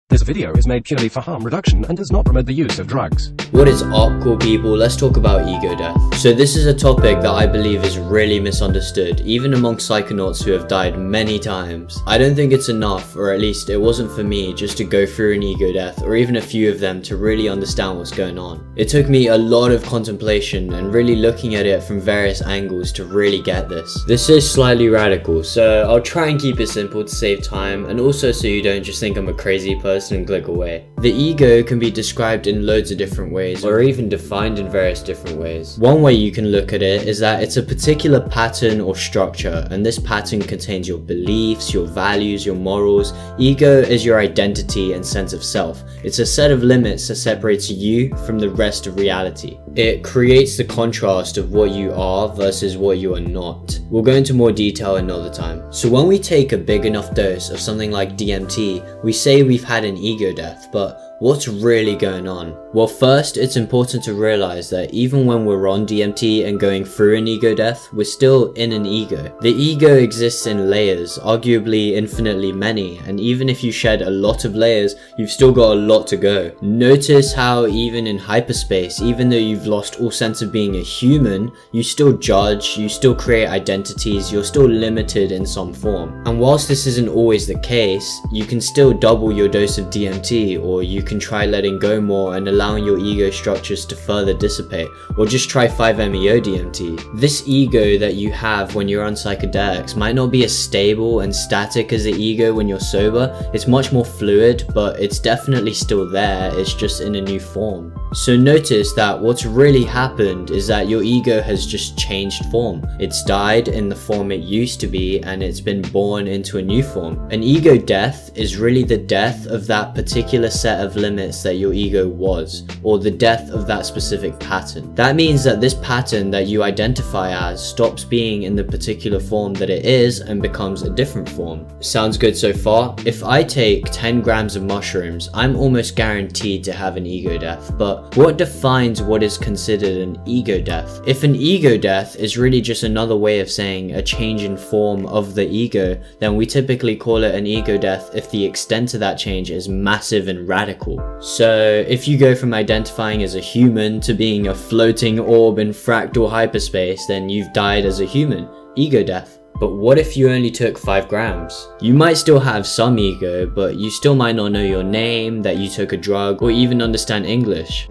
This video is made purely for harm reduction and does not promote the use of drugs. What is up, cool people? Let's talk about ego death. So this is a topic that I believe is really misunderstood, even among psychonauts who have died many times. I don't think it's enough, or at least it wasn't for me, just to go through an ego death, or even a few of them, to really understand what's going on. It took me a lot of contemplation and really looking at it from various angles to really get this. This is slightly radical, so I'll try and keep it simple to save time, and also so you don't just think I'm a crazy person and click away. The ego can be described in loads of different ways, or even defined in various different ways. One way you can look at it is that it's a particular pattern or structure, and this pattern contains your beliefs, your values, your morals. Ego is your identity and sense of self. It's a set of limits that separates you from the rest of reality. It creates the contrast of what you are versus what you are not. We'll go into more detail another time. So when we take a big enough dose of something like DMT, we say we've had an ego death, but what's really going on? Well, first, it's important to realize that even when we're on DMT and going through an ego death, we're still in an ego. The ego exists in layers, arguably infinitely many, and even if you shed a lot of layers, you've still got a lot to go. Notice how even in hyperspace, even though you've lost all sense of being a human, you still judge, you still create identities, you're still limited in some form. And whilst this isn't always the case, you can still double your dose of DMT, or you can try letting go more and allowing your ego structures to further dissipate, or just try 5-MeO DMT. This ego that you have when you're on psychedelics might not be as stable and static as the ego when you're sober. It's much more fluid, but it's definitely still there, it's just in a new form. So notice that what's really happened is that your ego has just changed form. It's died in the form it used to be and it's been born into a new form. An ego death is really the death of that particular set of limits that your ego was, or the death of that specific pattern. That means that this pattern that you identify as stops being in the particular form that it is and becomes a different form. Sounds good so far? If I take 10 grams of mushrooms, I'm almost guaranteed to have an ego death, but what defines what is considered an ego death? If an ego death is really just another way of saying a change in form of the ego, then we typically call it an ego death if the extent to that change is massive and radical. So if you go from identifying as a human to being a floating orb in fractal hyperspace, then you've died as a human. Ego death. But what if you only took 5 grams? You might still have some ego, but you still might not know your name, that you took a drug, or even understand English.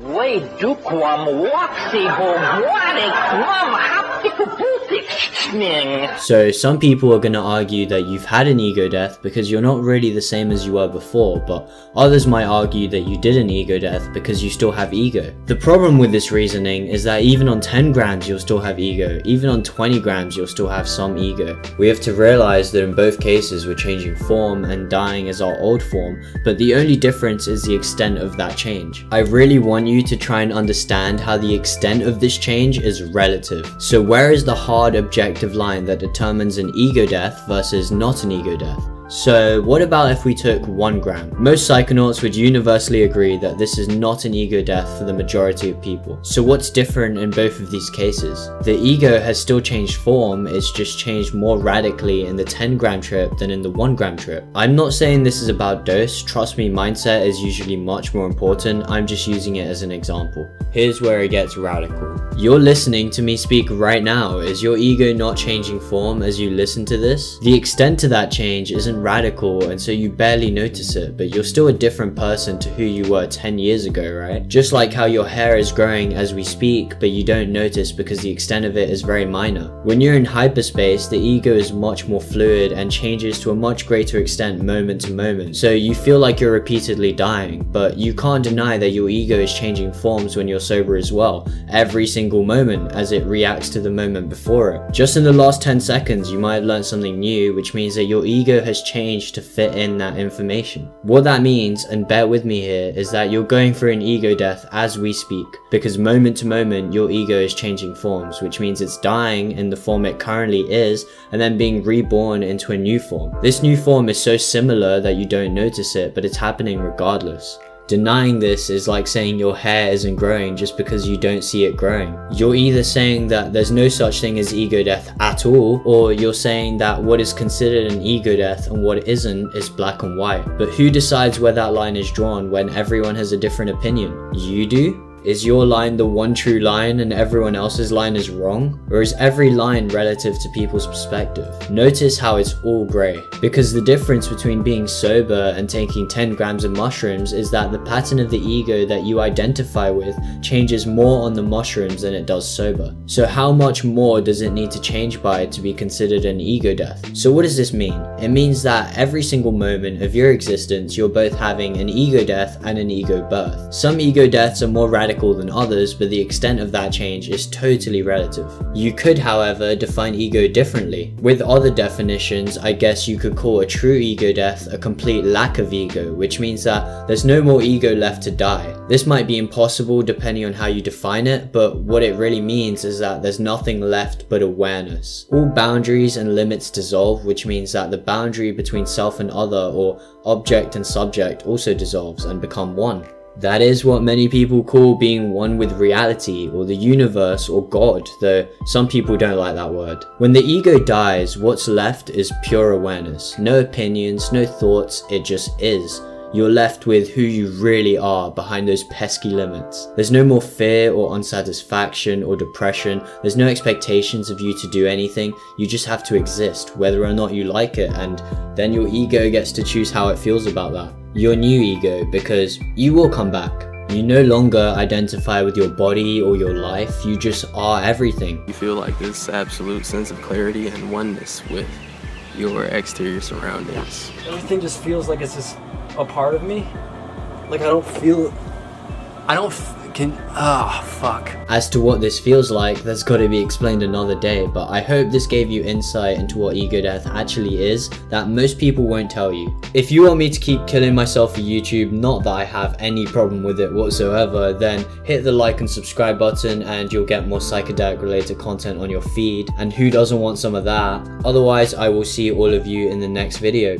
So some people are going to argue that you've had an ego death because you're not really the same as you were before, but others might argue that you did an ego death because you still have ego. The problem with this reasoning is that even on 10 grams you'll still have ego, even on 20 grams you'll still have some ego. We have to realize that in both cases we're changing form and dying as our old form, but the only difference is the extent of that change. I really want you to try and understand how the extent of this change is relative. So where is the hard objective line that determines an ego death versus not an ego death? So what about if we took 1 gram? Most psychonauts would universally agree that this is not an ego death for the majority of people. So what's different in both of these cases? The ego has still changed form, it's just changed more radically in the 10 gram trip than in the 1 gram trip. I'm not saying this is about dose, trust me, mindset is usually much more important, I'm just using it as an example. Here's where it gets radical. You're listening to me speak right now. Is your ego not changing form as you listen to this? The extent to that change isn't radical, and so you barely notice it, but you're still a different person to who you were 10 years ago, right? Just like how your hair is growing as we speak, but you don't notice because the extent of it is very minor. When you're in hyperspace, the ego is much more fluid and changes to a much greater extent moment to moment. So you feel like you're repeatedly dying, but you can't deny that your ego is changing forms when you're sober as well, every single moment as it reacts to the moment before it. Just in the last 10 seconds, you might have learned something new, which means that your ego has changed to fit in that information. What that means, and bear with me here, is that you're going through an ego death as we speak, because moment to moment your ego is changing forms, which means it's dying in the form it currently is and then being reborn into a new form. This new form is so similar that you don't notice it, but it's happening regardless. Denying this is like saying your hair isn't growing just because you don't see it growing. You're either saying that there's no such thing as ego death at all, or you're saying that what is considered an ego death and what isn't is black and white. But who decides where that line is drawn when everyone has a different opinion? You do? Is your line the one true line and everyone else's line is wrong? Or is every line relative to people's perspective? Notice how it's all grey. Because the difference between being sober and taking 10 grams of mushrooms is that the pattern of the ego that you identify with changes more on the mushrooms than it does sober. So how much more does it need to change by to be considered an ego death? So what does this mean? It means that every single moment of your existence you're both having an ego death and an ego birth. Some ego deaths are more radical than others, but the extent of that change is totally relative. You could, however, define ego differently. With other definitions, I guess you could call a true ego death a complete lack of ego, which means that there's no more ego left to die. This might be impossible depending on how you define it, but what it really means is that there's nothing left but awareness. All boundaries and limits dissolve, which means that the boundary between self and other, or object and subject, also dissolves and become one. That is what many people call being one with reality, or the universe, or God, though some people don't like that word. When the ego dies, what's left is pure awareness. No opinions, no thoughts, it just is. You're left with who you really are behind those pesky limits. There's no more fear or unsatisfaction or depression. There's no expectations of you to do anything. You just have to exist, whether or not you like it, and then your ego gets to choose how it feels about that. Your new ego, because you will come back. You no longer identify with your body or your life, you just are everything. You feel like this absolute sense of clarity and oneness with your exterior surroundings. Everything just feels like it's just a part of me. Like fuck. As to what this feels like, that's got to be explained another day, but I hope this gave you insight into what ego death actually is that most people won't tell you. If you want me to keep killing myself for YouTube, not that I have any problem with it whatsoever, then hit the like and subscribe button and you'll get more psychedelic related content on your feed, and who doesn't want some of that? Otherwise, I will see all of you in the next video.